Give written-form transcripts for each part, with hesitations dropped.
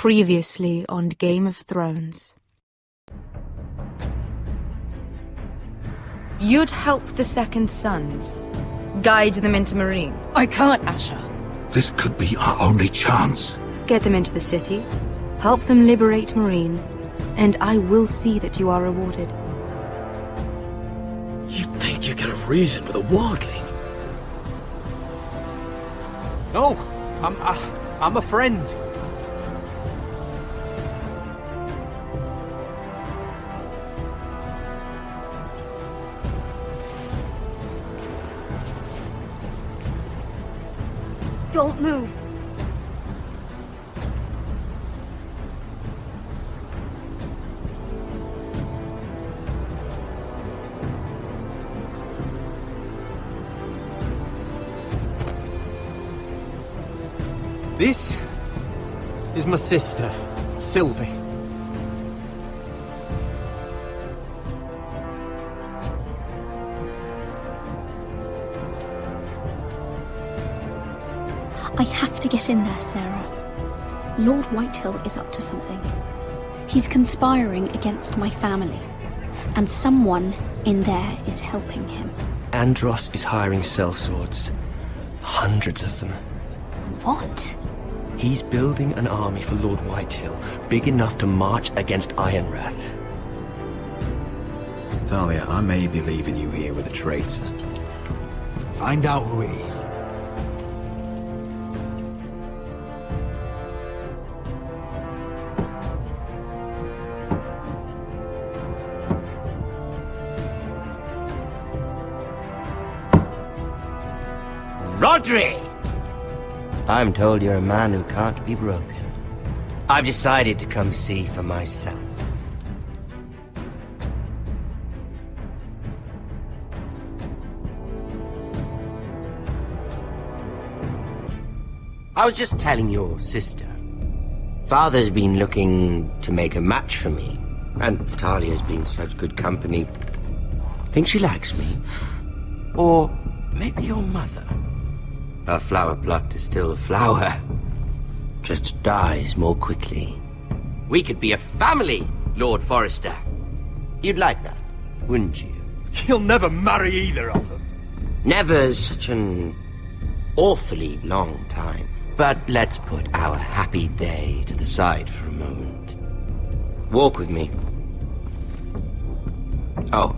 Previously on Game of Thrones. You'd help the Second Sons. Guide them into Meereen. I can't, Asha. This could be our only chance. Get them into the city. Help them liberate Meereen. And I will see that you are rewarded. You think you can reason with a wardling? No, I'm a friend. Don't move. This is my sister, Sylvie. I have to get in there, Sarah. Lord Whitehill is up to something. He's conspiring against my family, and someone in there is helping him. Andros is hiring sellswords. Hundreds of them. What? He's building an army for Lord Whitehill, big enough to march against Ironrath. Talia, I may be leaving you here with a traitor. Find out who it is. Rodrik! I'm told you're a man who can't be broken. I've decided to come see for myself. I was just telling your sister. Father's been looking to make a match for me, and Talia's been such good company. Think she likes me? Or maybe your mother? A flower plucked is still a flower. Just dies more quickly. We could be a family, Lord Forrester. You'd like that, wouldn't you? You'll never marry either of them. Never's such an awfully long time. But let's put our happy day to the side for a moment. Walk with me. Oh.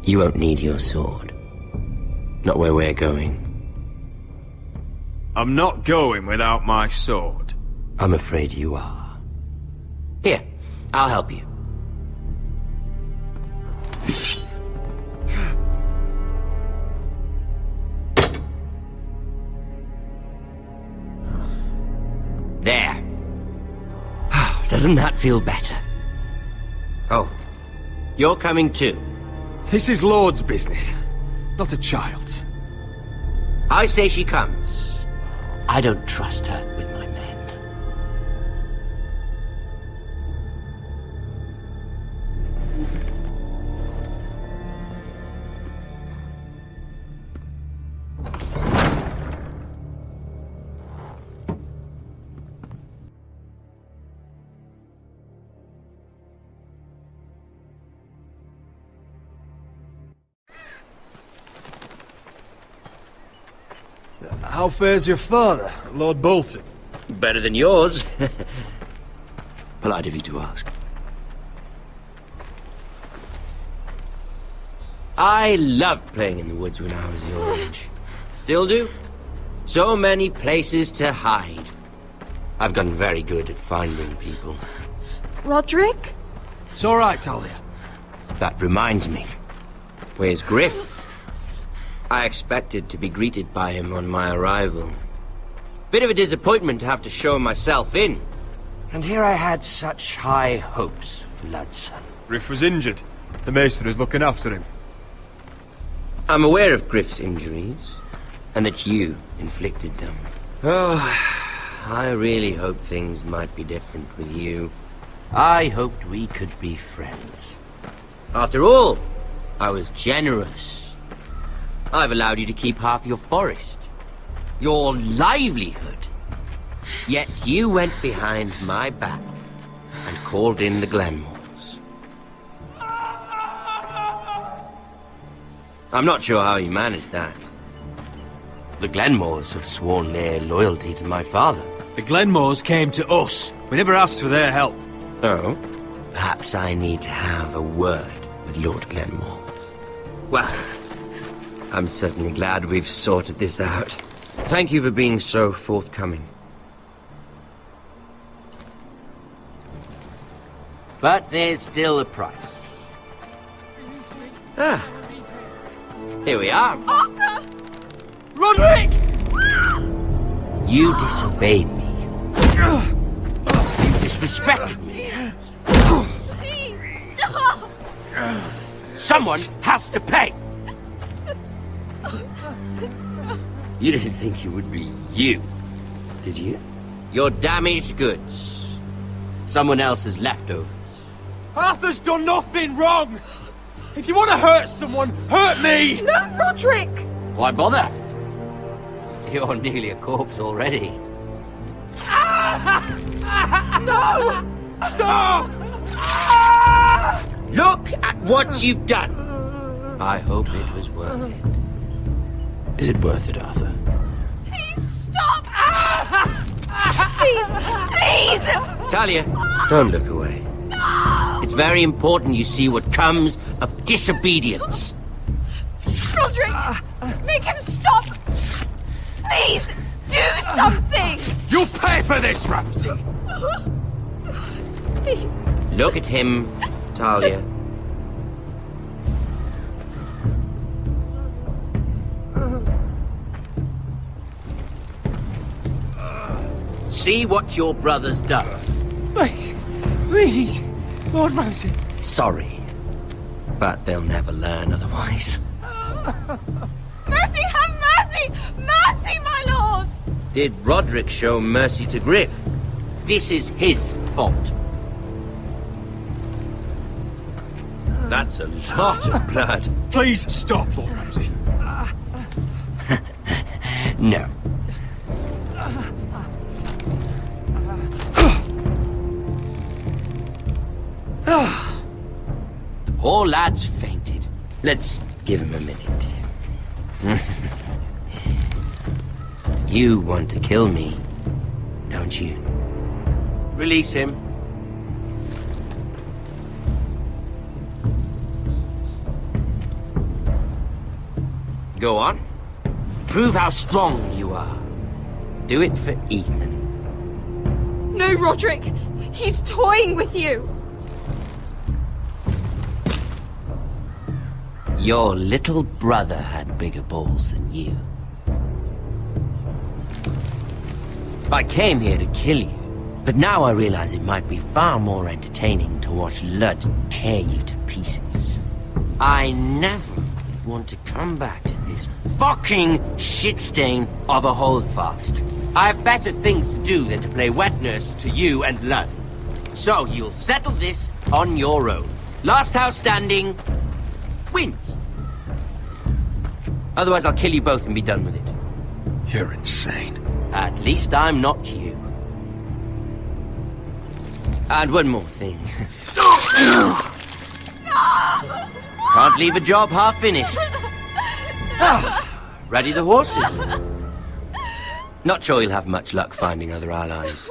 You won't need your sword. Not where we're going. I'm not going without my sword. I'm afraid you are. Here, I'll help you. There. Doesn't that feel better? Oh, you're coming too. This is Lord's business, not a child's. I say she comes. I don't trust her with my men. How fares your father, Lord Bolton? Better than yours. Polite of you to ask. I loved playing in the woods when I was your age. Still do. So many places to hide. I've gotten very good at finding people. Rodrik? It's all right, Talia. That reminds me. Where's Griff? I expected to be greeted by him on my arrival. Bit of a disappointment to have to show myself in. And here I had such high hopes for Ludson. Griff was injured. The maester is looking after him. I'm aware of Griff's injuries, and that you inflicted them. Oh, I really hoped things might be different with you. I hoped we could be friends. After all, I was generous. I've allowed you to keep half your forest. Your livelihood. Yet you went behind my back and called in the Glenmores. I'm not sure how you managed that. The Glenmores have sworn their loyalty to my father. The Glenmores came to us. We never asked for their help. Oh? Perhaps I need to have a word with Lord Glenmore. Well, I'm certainly glad we've sorted this out. Thank you for being so forthcoming. But there's still a price. Ah. Here we are. Arthur! Rodrik! You disobeyed me. You disrespected me. Please! No! Someone has to pay! You didn't think it would be you, did you? Your damaged goods. Someone else's leftovers. Arthur's done nothing wrong! If you want to hurt someone, hurt me! No, Rodrik! Why bother? You're nearly a corpse already. No! Stop! Look at what you've done! I hope it was worth it. Is it worth it, Arthur? Please stop! Please! Please! Talia, don't look away. No! It's very important you see what comes of disobedience. Rodrik! Make him stop! Please! Do something! You'll pay for this, Ramsay! Please! Look at him, Talia. See what your brother's done. Please! Please! Lord Ramsay! Sorry, but they'll never learn otherwise. Mercy! Have mercy! Mercy, my lord! Did Rodrik show mercy to Griff? This is his fault. That's a lot of blood. Please stop, Lord Ramsay. No. The poor lad's fainted. Let's give him a minute. You want to kill me, don't you? Release him. Go on. Prove how strong you are. Do it for Ethan. No, Rodrik! He's toying with you! Your little brother had bigger balls than you. I came here to kill you, but now I realize it might be far more entertaining to watch Lud tear you to pieces. I never want to come back to this fucking shit stain of a holdfast. I have better things to do than to play wet nurse to you and Lud. So you'll settle this on your own. Last house standing wins. Otherwise I'll kill you both and be done with it. You're insane. At least I'm not you. And one more thing. Can't leave a job half finished. Ready the horses? Not sure you'll have much luck finding other allies.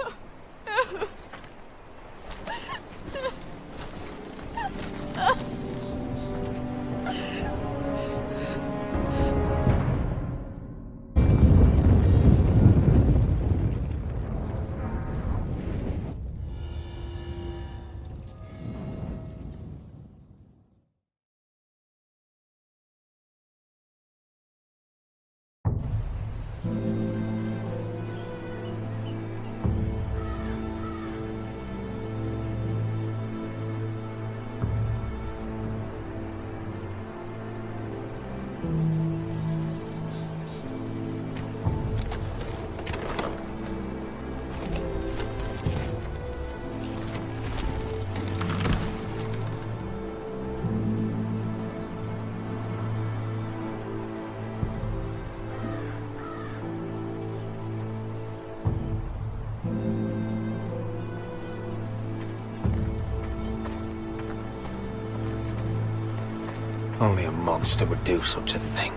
Only a monster would do such a thing.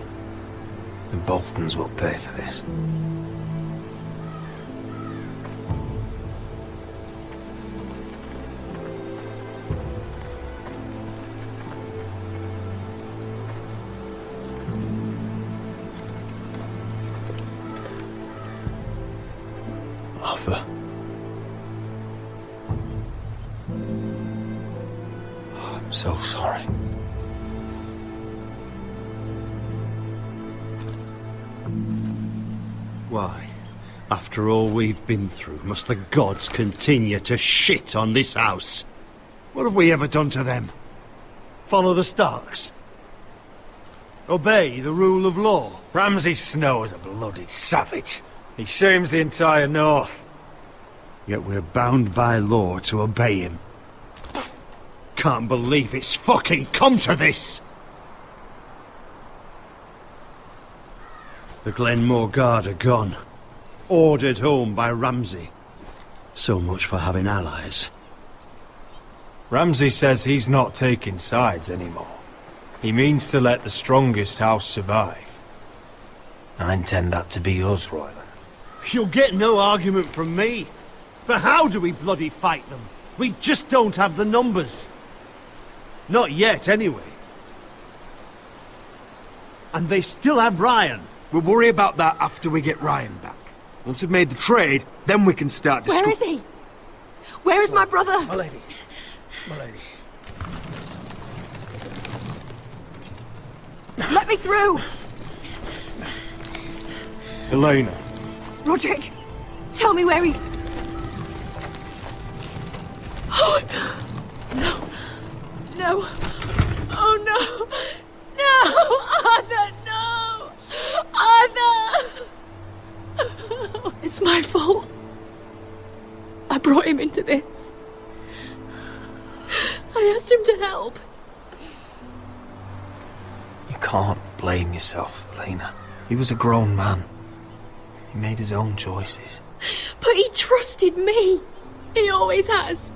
The Boltons will pay for this. Arthur. Oh, I'm so sorry. Why, after all we've been through, must the gods continue to shit on this house? What have we ever done to them? Follow the Starks? Obey the rule of law? Ramsay Snow is a bloody savage. He shames the entire North. Yet we're bound by law to obey him. Can't believe it's fucking come to this! The Glenmore Guard are gone. Ordered home by Ramsay. So much for having allies. Ramsay says he's not taking sides anymore. He means to let the strongest house survive. I intend that to be us, Royland. You'll get no argument from me. But how do we bloody fight them? We just don't have the numbers. Not yet, anyway. And they still have Ryan. We'll worry about that after we get Ryan back. Once we've made the trade, then we can start to... Where is he? Where is my brother? My lady. My lady. Let me through! Elena. Rodrik, tell me where he... Oh, no. No. Oh, no. No! Arthur, no! Arthur! It's my fault. I brought him into this. I asked him to help. You can't blame yourself, Elena. He was a grown man. He made his own choices. But he trusted me. He always has.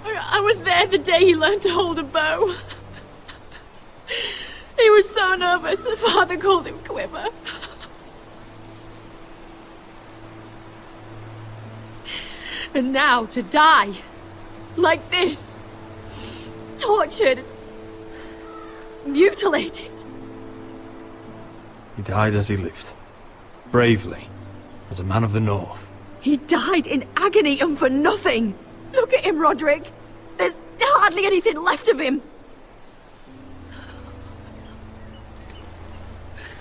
I was there the day he learned to hold a bow. He was so nervous, the father called him Quiver. And now to die, like this, tortured, mutilated. He died as he lived. Bravely, as a man of the North. He died in agony and for nothing. Look at him, Rodrik. There's hardly anything left of him.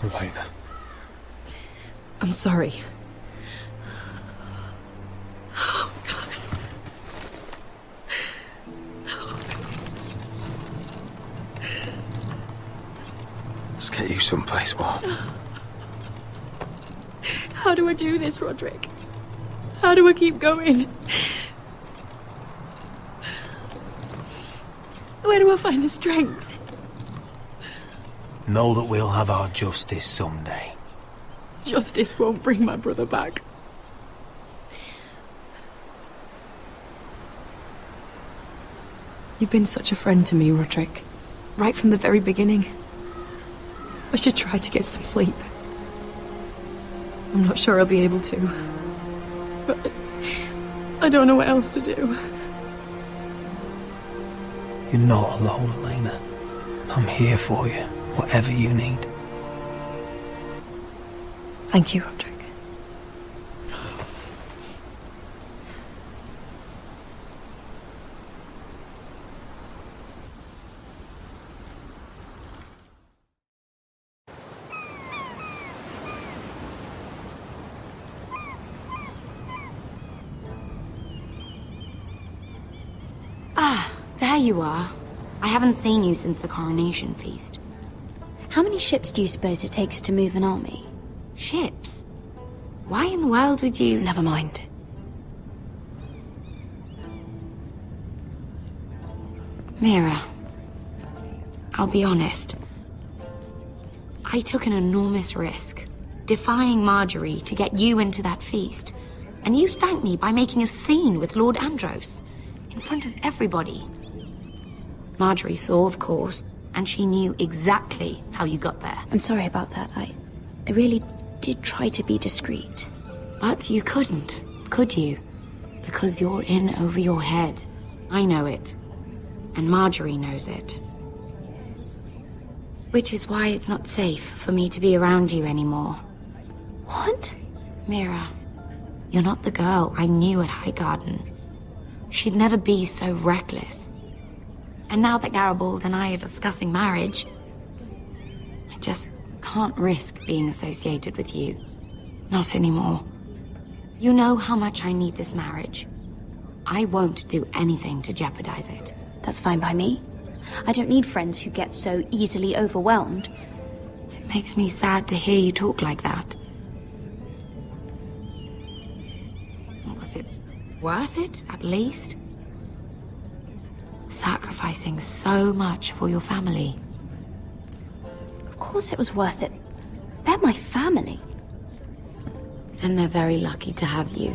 Elena. I'm sorry. Oh, God. Let's get you someplace warm. How do I do this, Rodrik? How do I keep going? Where do I find the strength? Know that we'll have our justice someday. Justice won't bring my brother back. You've been such a friend to me, Rodrik. Right from the very beginning. I should try to get some sleep. I'm not sure I'll be able to. But I don't know what else to do. You're not alone, Elena. I'm here for you, whatever you need. Thank you, Rodrik. There you are. I haven't seen you since the coronation feast. How many ships do you suppose it takes to move an army? Ships? Why in the world would you... Never mind. Mira, I'll be honest. I took an enormous risk, defying Margaery to get you into that feast. And you thanked me by making a scene with Lord Andros. in front of everybody. Margaery saw, of course, and she knew exactly how you got there. I'm sorry about that. I really did try to be discreet. But you couldn't, could you? Because you're in over your head. I know it. And Margaery knows it. Which is why it's not safe for me to be around you anymore. What? Mira, you're not the girl I knew at Highgarden. She'd never be so reckless. And now that Garibald and I are discussing marriage, I just can't risk being associated with you. Not anymore. You know how much I need this marriage. I won't do anything to jeopardize it. That's fine by me. I don't need friends who get so easily overwhelmed. It makes me sad to hear you talk like that. Was it worth it, at least? Sacrificing so much for your family. Of course it was worth it. They're my family. And they're very lucky to have you.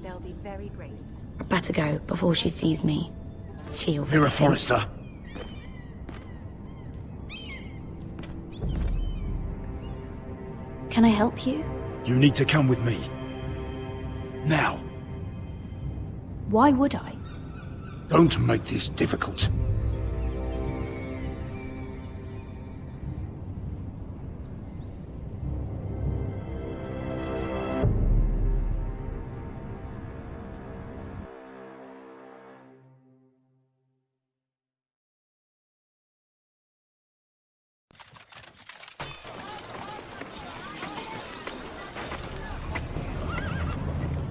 They'll be very grateful. I better go before she sees me. She already Mira, thinks- Forrester. Can I help you? You need to come with me. Now. Why would I? Don't make this difficult.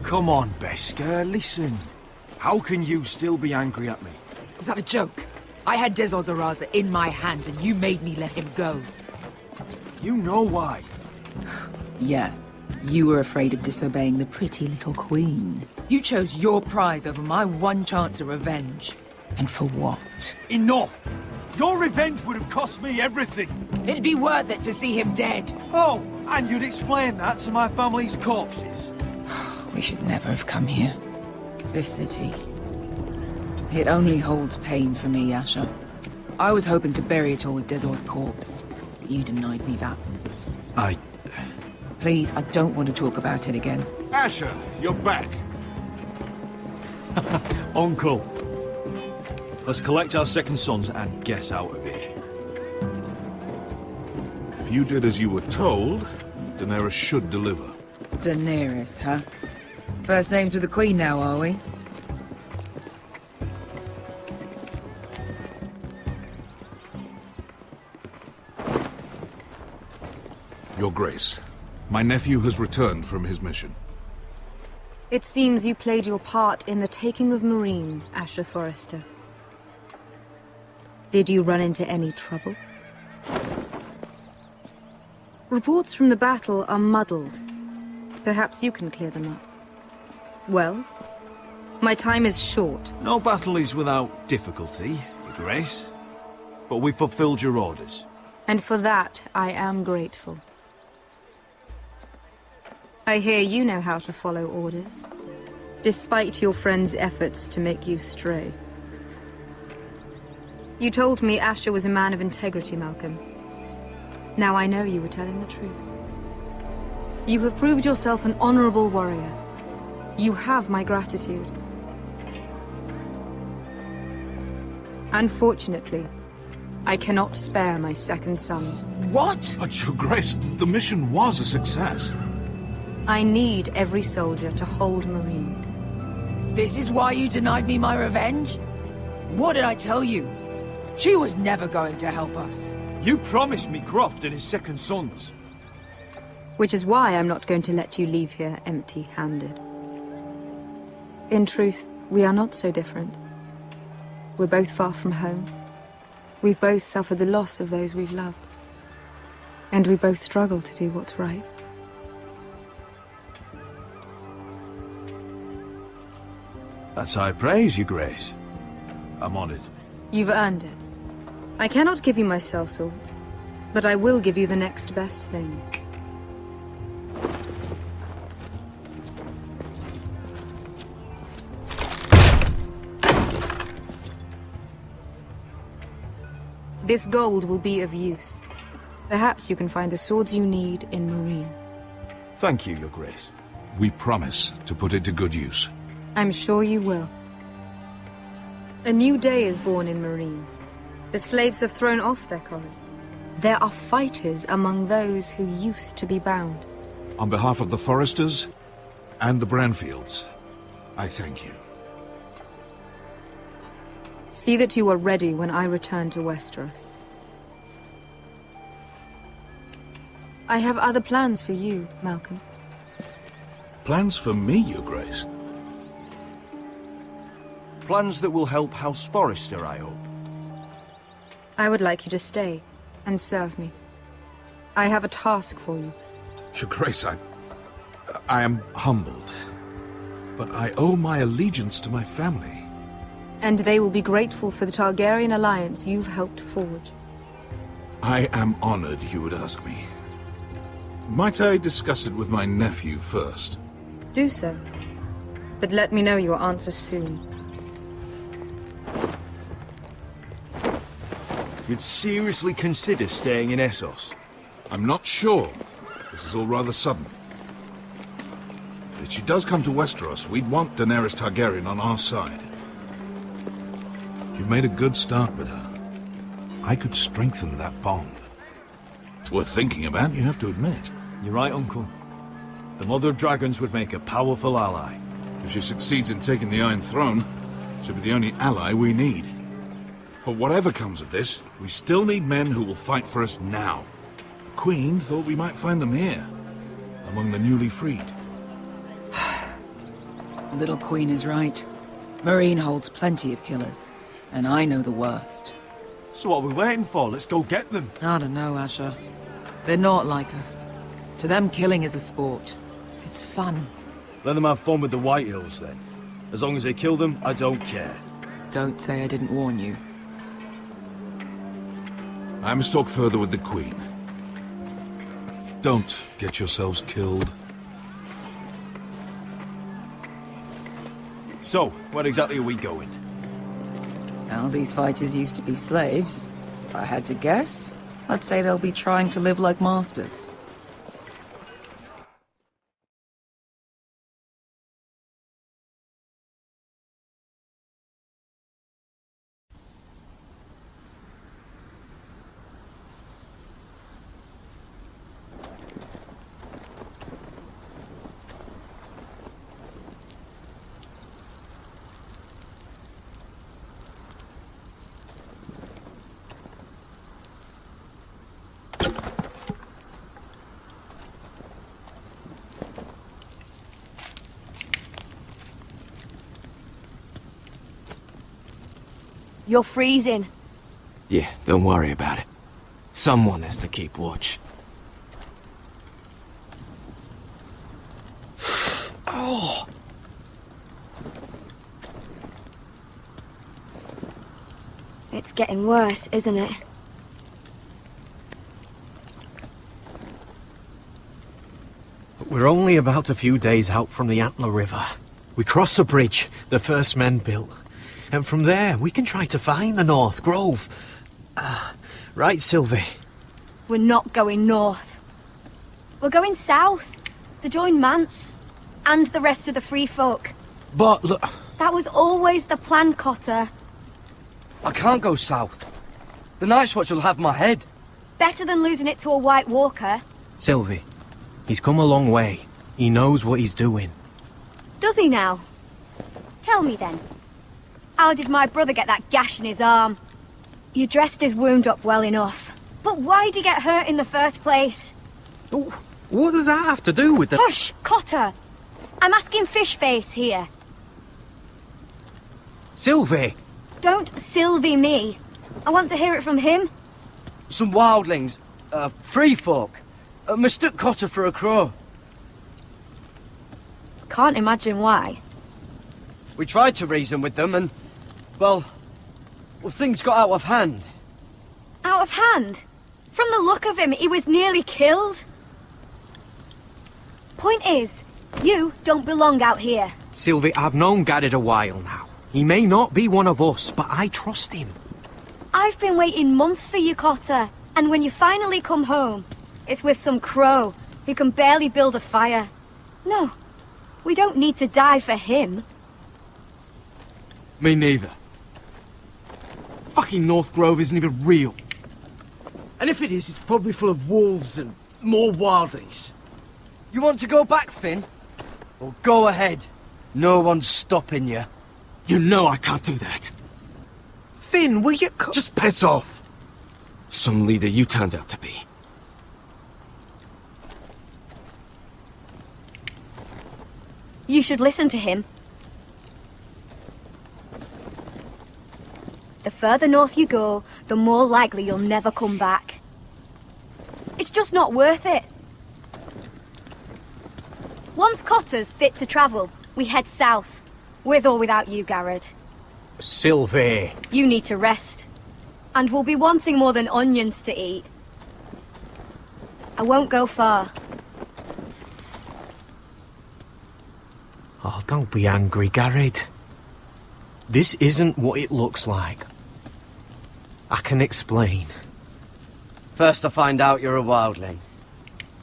Come on, Beskar, listen. How can you still be angry at me? Is that a joke? I had Des Ozaraza in my hands and you made me let him go. You know why. Yeah, you were afraid of disobeying the pretty little queen. You chose your prize over my one chance of revenge. And for what? Enough! Your revenge would have cost me everything! It'd be worth it to see him dead. Oh, and you'd explain that to my family's corpses. We should never have come here. This city. It only holds pain for me, Asher. I was hoping to bury it all with Dezor's corpse. But you denied me that. Please, I don't want to talk about it again. Asher, you're back. Uncle. Let's collect our second sons and get out of here. If you did as you were told, Daenerys should deliver. Daenerys, huh? First names with the Queen now, are we? Your Grace, my nephew has returned from his mission. It seems you played your part in the taking of Meereen, Asher Forrester. Did you run into any trouble? Reports from the battle are muddled. Perhaps you can clear them up. Well, my time is short. No battle is without difficulty, Your Grace. But we fulfilled your orders. And for that, I am grateful. I hear you know how to follow orders, despite your friend's efforts to make you stray. You told me Asher was a man of integrity, Malcolm. Now I know you were telling the truth. You have proved yourself an honorable warrior. You have my gratitude. Unfortunately, I cannot spare my second sons. What? But, Your Grace, the mission was a success. I need every soldier to hold Meereen. This is why you denied me my revenge? What did I tell you? She was never going to help us. You promised me Croft and his second sons. Which is why I'm not going to let you leave here empty-handed. In truth, we are not so different. We're both far from home. We've both suffered the loss of those we've loved. And we both struggle to do what's right. That's high praise, Your Grace. I'm honored. You've earned it. I cannot give you my sellswords, But I will give you the next best thing. This gold will be of use. Perhaps you can find the swords you need in Meereen. Thank you, Your Grace. We promise to put it to good use. I'm sure you will. A new day is born in Meereen. The slaves have thrown off their collars. There are fighters among those who used to be bound. On behalf of the Forresters and the Branfields, I thank you. See that you are ready when I return to Westeros. I have other plans for you, Malcolm. Plans for me, Your Grace? Plans that will help House Forrester, I hope. I would like you to stay and serve me. I have a task for you. Your Grace, I am humbled, but I owe my allegiance to my family. And they will be grateful for the Targaryen alliance you've helped forge. I am honored you would ask me. Might I discuss it with my nephew first? Do so. But let me know your answer soon. You'd seriously consider staying in Essos? I'm not sure. This is all rather sudden. If she does come to Westeros, we'd want Daenerys Targaryen on our side. You've made a good start with her. I could strengthen that bond. It's worth thinking about, you have to admit. You're right, Uncle. The Mother of Dragons would make a powerful ally. If she succeeds in taking the Iron Throne, she'll be the only ally we need. But whatever comes of this, we still need men who will fight for us now. The Queen thought we might find them here, among the newly freed. The little Queen is right. Meereen holds plenty of killers, and I know the worst. So what are we waiting for? Let's go get them. I don't know, Asher. They're not like us. To them, killing is a sport. It's fun. Let them have fun with the Whitehills, then. As long as they kill them, I don't care. Don't say I didn't warn you. I must talk further with the Queen. Don't get yourselves killed. So, where exactly are we going? Well, these fighters used to be slaves. If I had to guess, I'd say they'll be trying to live like masters. You're freezing. Yeah, don't worry about it. Someone has to keep watch. Oh! It's getting worse, isn't it? We're only about a few days out from the Antler River. We cross a bridge the first men built. And from there, we can try to find the North Grove. Right, Sylvie? We're not going north. We're going south, to join Mance, and the rest of the free folk. But look... That was always the plan, Cotter. I can't go south. The Night's Watch will have my head. Better than losing it to a White Walker. Sylvie, he's come a long way. He knows what he's doing. Does he now? Tell me then. How did my brother get that gash in his arm? You dressed his wound up well enough. But why'd he get hurt in the first place? What does that have to do with the... Hush, Cotter! I'm asking Fishface here. Sylvie! Don't Sylvie me. I want to hear it from him. Some wildlings, free folk, mistook Cotter for a crow. Can't imagine why. We tried to reason with them and, well, things got out of hand. Out of hand? From the look of him, he was nearly killed. Point is, you don't belong out here. Sylvie, I've known Gared a while now. He may not be one of us, but I trust him. I've been waiting months for you, Cotter. And when you finally come home, it's with some crow who can barely build a fire. No, we don't need to die for him. Me neither. Fucking North Grove isn't even real. And if it is, it's probably full of wolves and more wildlings. You want to go back, Finn? Well, go ahead. No one's stopping you. You know I can't do that. Finn, will you just piss off? Some leader you turned out to be. You should listen to him. The further north you go, the more likely you'll never come back. It's just not worth it. Once Cotter's fit to travel, we head south. With or without you, Gared. Sylvie. You need to rest. And we'll be wanting more than onions to eat. I won't go far. Oh, don't be angry, Gared. This isn't what it looks like. I can explain. First I find out you're a wildling.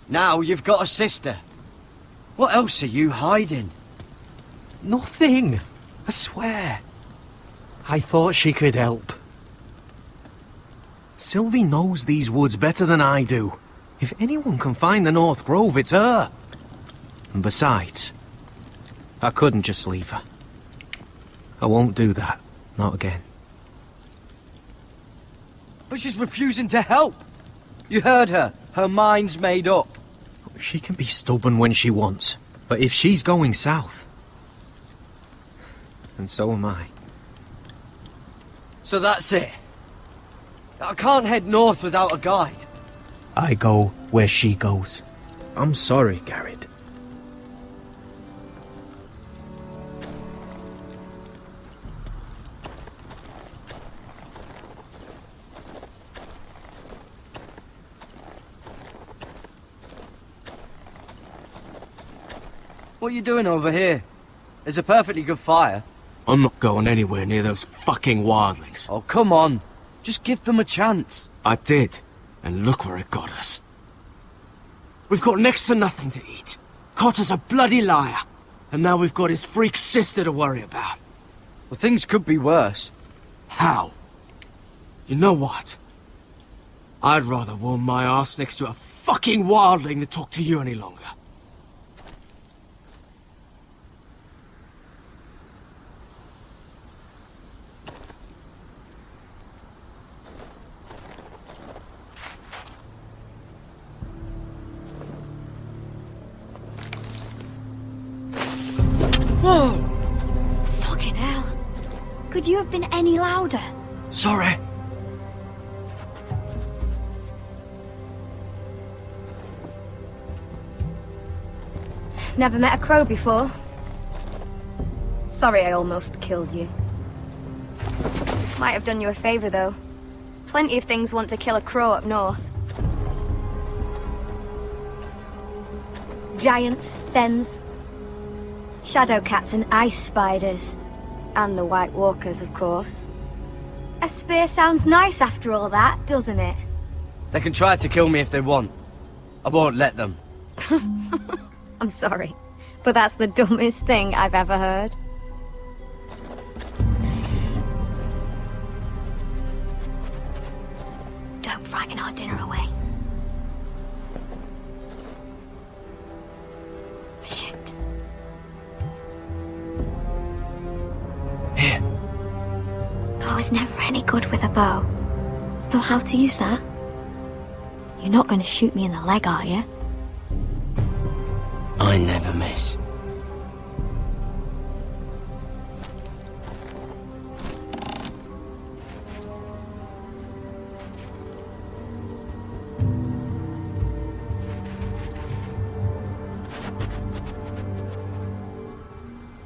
Now you've got a sister. What else are you hiding? Nothing. I swear. I thought she could help. Sylvie knows these woods better than I do. If anyone can find the North Grove, it's her. And besides, I couldn't just leave her. I won't do that. Not again. But she's refusing to help. You heard her. Her mind's made up. She can be stubborn when she wants. But if she's going south, and so am I. So that's it. I can't head north without a guide. I go where she goes. I'm sorry, Gared. What are you doing over here? There's a perfectly good fire. I'm not going anywhere near those fucking wildlings. Oh, come on. Just give them a chance. I did, and look where it got us. We've got next to nothing to eat. Cotter's a bloody liar, and now we've got his freak sister to worry about. Well, things could be worse. How? You know what? I'd rather warm my ass next to a fucking wildling than talk to you any longer. Whoa! Fucking hell. Could you have been any louder? Sorry. Never met a crow before. Sorry I almost killed you. Might have done you a favor, though. Plenty of things want to kill a crow up north. Giants, thens, shadow cats and ice spiders. And the White Walkers, of course. A spear sounds nice after all that, doesn't it? They can try to kill me if they want. I won't let them. I'm sorry, but that's the dumbest thing I've ever heard. Don't frighten our dinner away. Shit. Here. I was never any good with a bow. Know how to use that? You're not going to shoot me in the leg, are you? I never miss.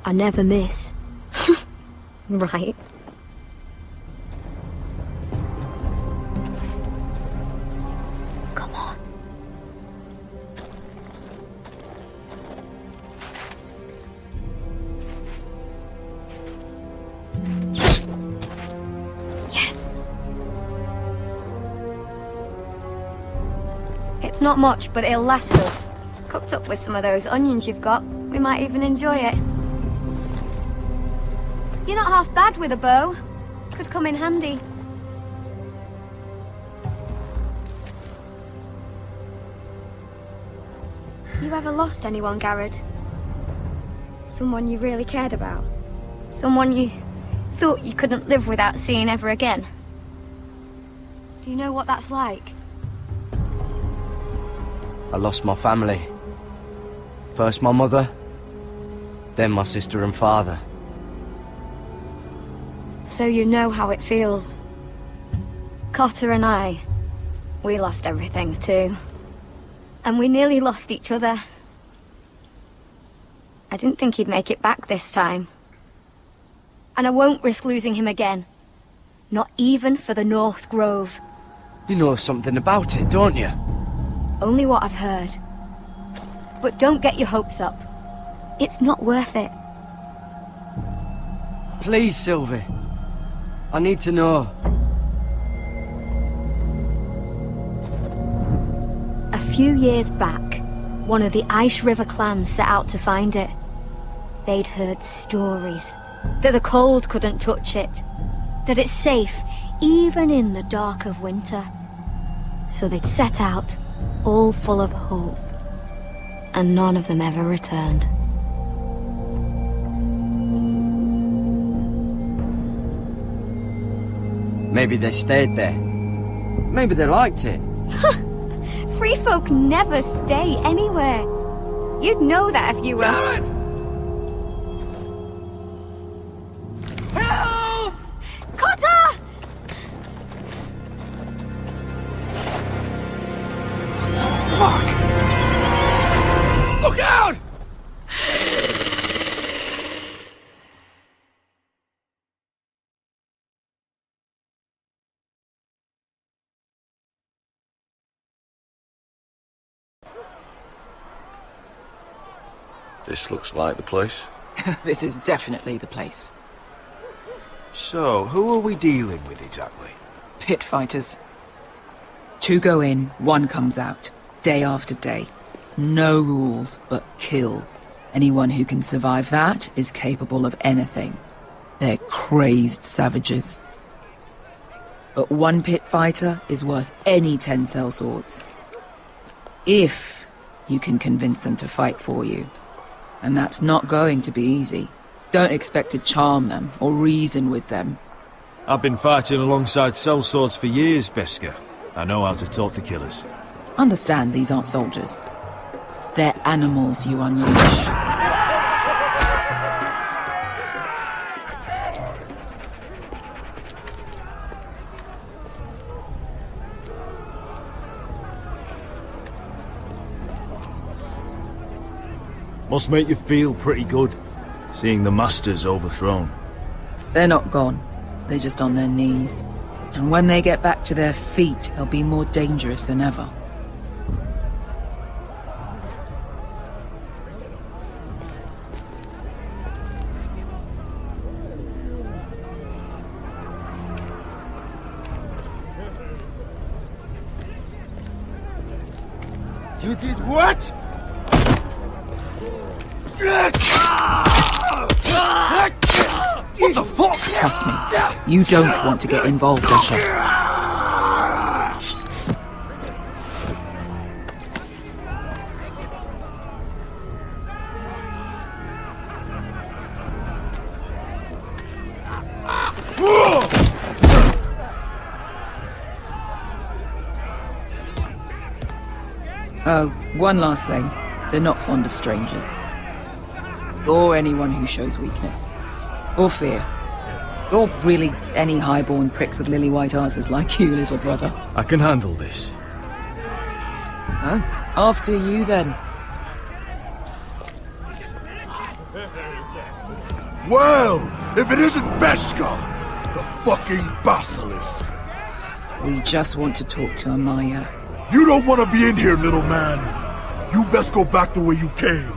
I never miss. Right. Yes. It's not much, but it'll last us. Cooked up with some of those onions you've got, we might even enjoy it. You're not half bad with a bow. Could come in handy. You ever lost anyone, Gared? Someone you really cared about? Someone you thought you couldn't live without seeing ever again? Do you know what that's like? I lost my family. First my mother, then my sister and father. So you know how it feels. Cotter and I, we lost everything too. And we nearly lost each other. I didn't think he'd make it back this time. And I won't risk losing him again. Not even for the North Grove. You know something about it, don't you? Only what I've heard. But don't get your hopes up. It's not worth it. Please, Sylvie. I need to know. A few years back, one of the Ice River clans set out to find it. They'd heard stories that the cold couldn't touch it, that it's safe even in the dark of winter. So they'd set out, all full of hope, and none of them ever returned. Maybe they stayed there. Maybe they liked it. Free folk never stay anywhere. You'd know that if you were... Gared! Help! Cotter! Fuck! Look out! This looks like the place. This is definitely the place. So, who are we dealing with exactly? Pit fighters. 2 go in, 1 comes out. Day after day. No rules, but kill. Anyone who can survive that is capable of anything. They're crazed savages. But 1 pit fighter is worth any 10 sellswords. If you can convince them to fight for you. And that's not going to be easy. Don't expect to charm them or reason with them. I've been fighting alongside sellswords for years, Beskar. I know how to talk to killers. Understand these aren't soldiers. They're animals you unleash. Must make you feel pretty good, seeing the Masters overthrown. They're not gone. They're just on their knees. And when they get back to their feet, they'll be more dangerous than ever. You did what? What the fuck? Trust me, you don't want to get involved, Essos. Oh, one last thing. They're not fond of strangers. Or anyone who shows weakness. Or fear. Or really any highborn pricks with lily-white asses like you, little brother. I can handle this. Oh, after you then. Well, if it isn't Beskar, the fucking basilisk. We just want to talk to Amaya. You don't want to be in here, little man. You best go back the way you came,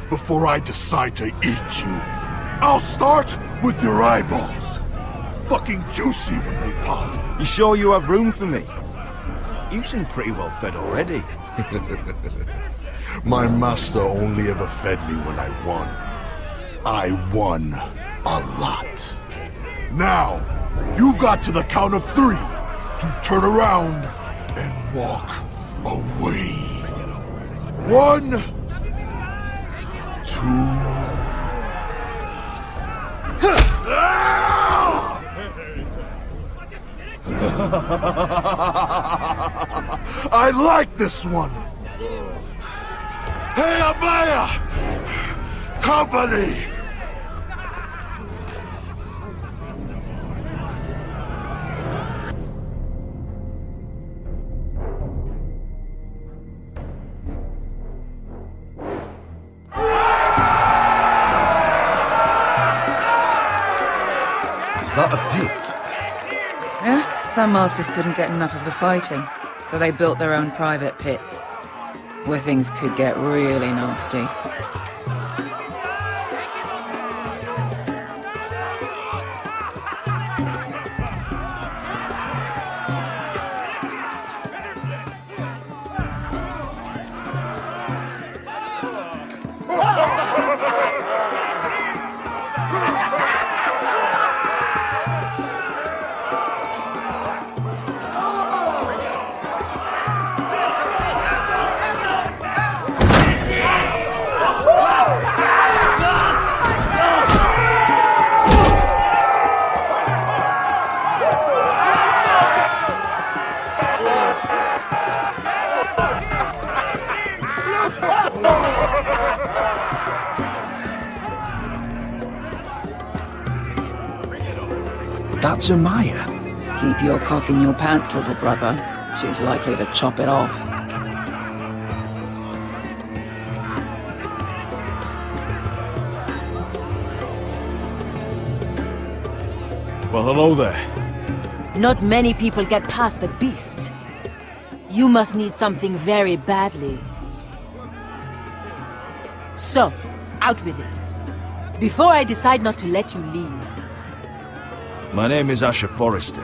before I decide to eat you. I'll start with your eyeballs. fucking juicy when they pop. You sure you have room for me? You seem pretty well fed already. My master only ever fed me when I won. I won a lot. Now, you've got to the count of 3 to turn around and walk away. 1, 2... I like this one. Hey, Amaya! Company! Is that a pit? Yeah, some masters couldn't get enough of the fighting, so they built their own private pits, where things could get really nasty. That's Amaya. Keep your cock in your pants, little brother. She's likely to chop it off. Well, hello there. Not many people get past the beast. You must need something very badly. So, out with it. Before I decide not to let you leave. My name is Forrester.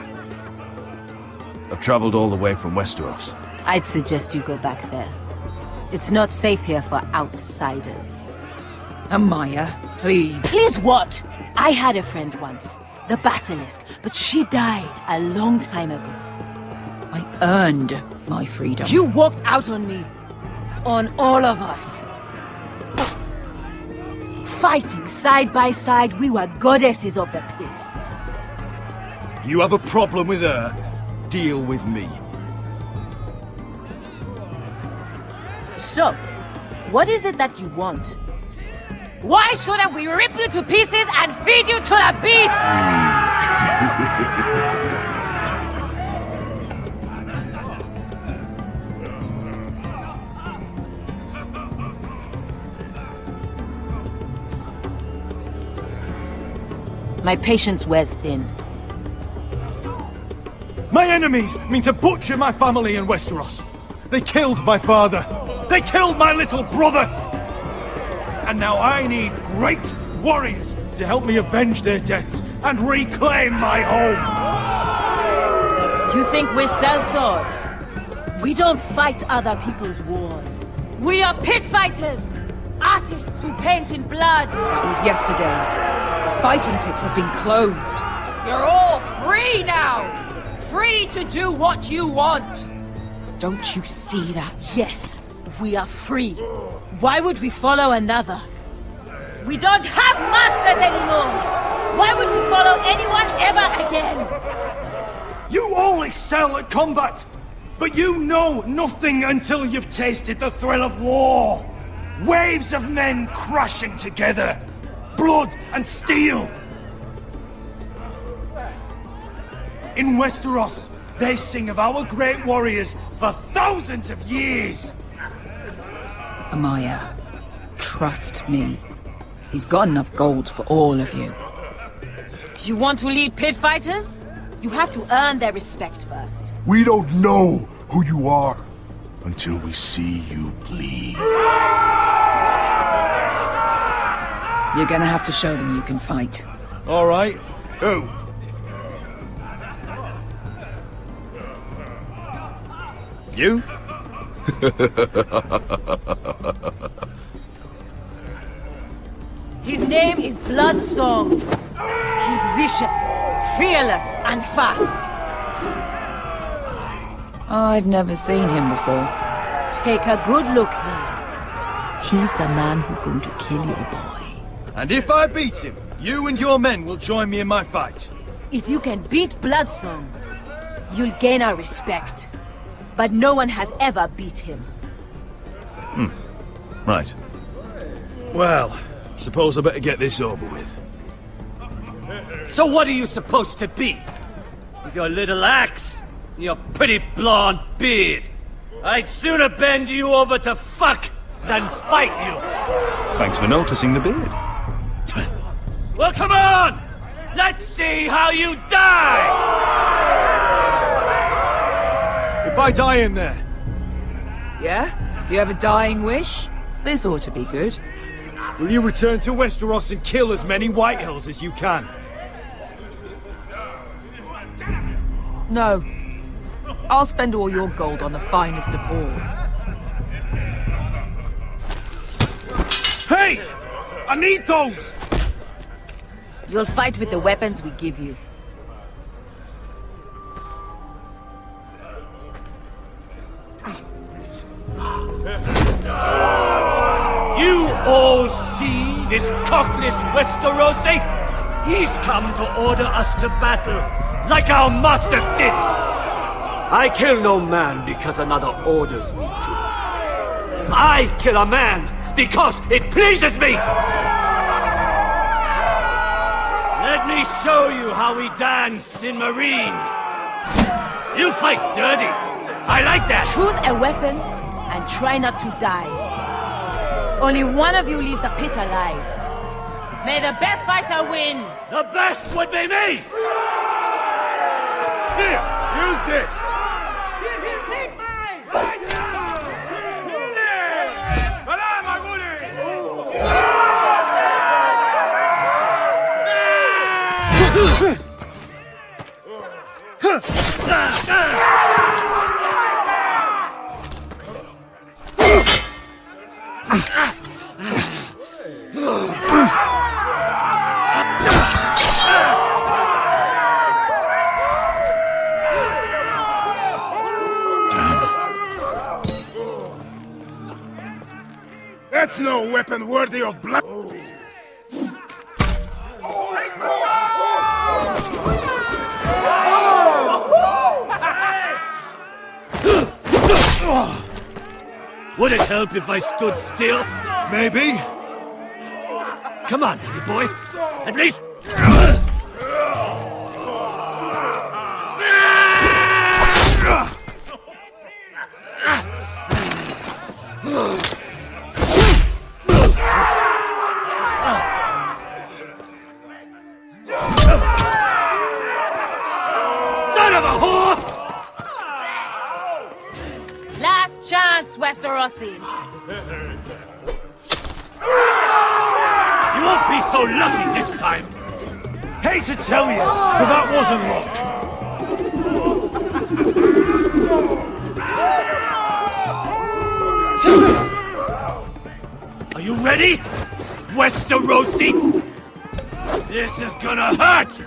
I've traveled all the way from Westeros. I'd suggest you go back there. It's not safe here for outsiders. Amaya, please. Please what? I had a friend once, the Basilisk, but she died a long time ago. I earned my freedom. You walked out on me. On all of us. Fighting side by side, we were goddesses of the pits. You have a problem with her? Deal with me. So, what is it that you want? Why shouldn't we rip you to pieces and feed you to the beast? My patience wears thin. My enemies mean to butcher my family in Westeros. They killed my father. They killed my little brother. And now I need great warriors to help me avenge their deaths and reclaim my home. You think we sell swords? We don't fight other people's wars. We are pit fighters! Artists who paint in blood! That was yesterday. The fighting pits have been closed. You're all free now! Free to do what you want! Don't you see that? Yes, we are free. Why would we follow another? We don't have masters anymore! Why would we follow anyone ever again? You all excel at combat, but you know nothing until you've tasted the thrill of war. Waves of men crashing together. Blood and steel. In Westeros, they sing of our great warriors for thousands of years. Amaya, trust me. He's got enough gold for all of you. You want to lead pit fighters? You have to earn their respect first. We don't know who you are until we see you bleed. You're gonna have to show them you can fight. All right. Who? You? His name is Bloodsong. He's vicious, fearless, and fast. I've never seen him before. Take a good look then. He's the man who's going to kill your boy. And if I beat him, you and your men will join me in my fight. If you can beat Bloodsong, you'll gain our respect. But no one has ever beat him. Right. Well, suppose I better get this over with. So what are you supposed to be? With your little axe and your pretty blonde beard? I'd sooner bend you over to fuck than fight you. Thanks for noticing the beard. Well, come on! Let's see how you die! If I die in there. Yeah? You have a dying wish? This ought to be good. Will you return to Westeros and kill as many Whitehills as you can? No. I'll spend all your gold on the finest of whores. Hey! I need those! You'll fight with the weapons we give you. You all see this cockless Westerosi? He's come to order us to battle, like our masters did! I kill no man because another orders me to. I kill a man because it pleases me! Let me show you how we dance in Meereen. You fight dirty. I like that. Choose a weapon and try not to die. Only one of you leaves the pit alive. May the best fighter win! The best would be me! Here, use this! That's no weapon worthy of blood. Would it help if I stood still? Maybe. Come on, you boy. At least... Son of a whore! Last chance, Westerosi. You won't be so lucky this time. Hate to tell you, but that wasn't luck. Are you ready, Westerosi? This is gonna hurt!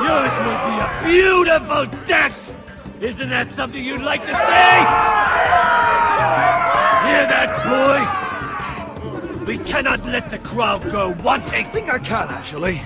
Yours will be a beautiful death! Isn't that something you'd like to say? Hear that, boy? We cannot let the crowd go wanting! I think I can, actually.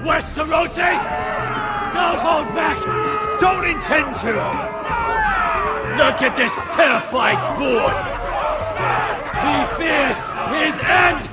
Westerosi! Don't hold back! Don't intend to! Look at this terrified boy! He fears his end!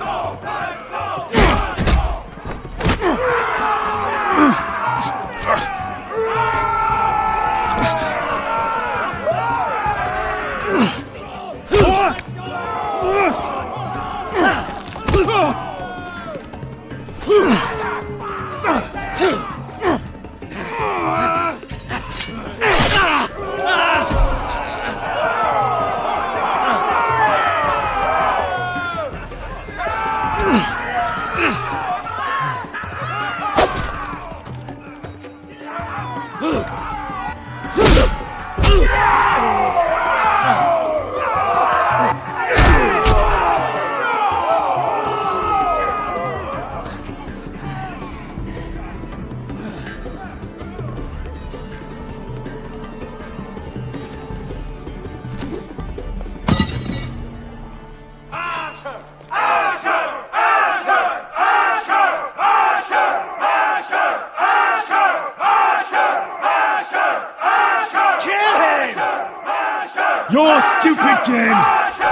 Your stupid game!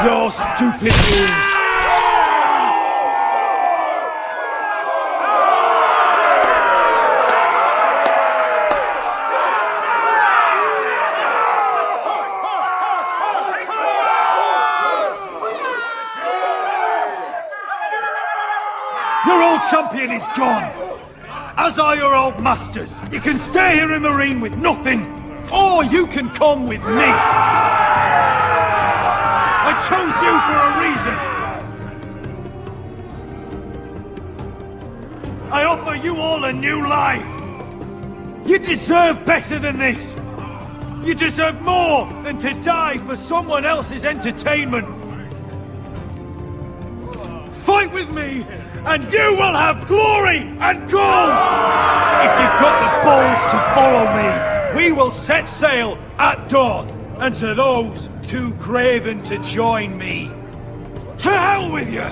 Your stupid rules! Your old champion is gone! As are your old masters! You can stay here in Meereen with nothing! Or you can come with me! I chose you for a reason! I offer you all a new life! You deserve better than this! You deserve more than to die for someone else's entertainment! Fight with me, and you will have glory and gold! If you've got the balls to follow me, we will set sail at dawn! And to those too craven to join me, to hell with you!